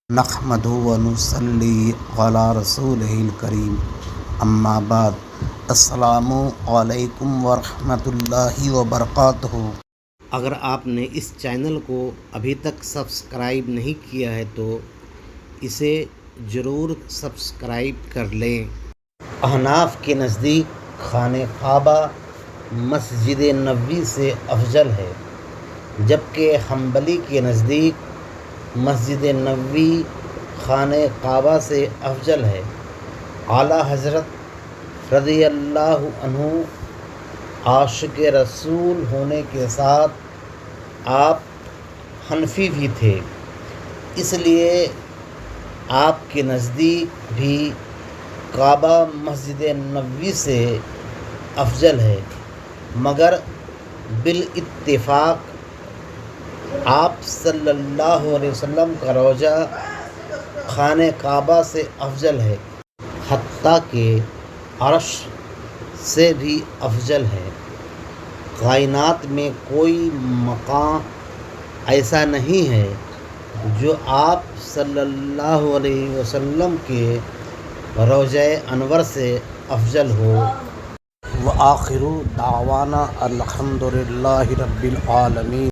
نحمدہ ونصلی علی رسولہ الکریم اما بعد السلام علیکم ورحمۃ اللہ وبرکاتہ۔ اگر آپ نے اس چینل کو ابھی تک سبسکرائب نہیں کیا ہے تو اسے ضرور سبسکرائب کر لیں۔ احناف کے نزدیک خانہ کعبہ مسجد نبوی سے افضل ہے، جبکہ حنبلی کے نزدیک مسجد نبوی خانہ کعبہ سے افضل ہے۔ اعلیٰ حضرت رضی اللہ عنہ عاشق رسول ہونے کے ساتھ آپ حنفی بھی تھے، اس لیے آپ کے نزدیک بھی کعبہ مسجد نبوی سے افضل ہے، مگر بالاتفاق آپ صلی اللہ علیہ وسلم کا روضہ خانہ کعبہ سے افضل ہے، حتیٰ کہ عرش سے بھی افضل ہے۔ کائنات میں کوئی مقام ایسا نہیں ہے جو آپ صلی اللہ علیہ وسلم کے روضہ انور سے افضل ہو۔ وآخر دعوانا الحمد للہ رب العالمین۔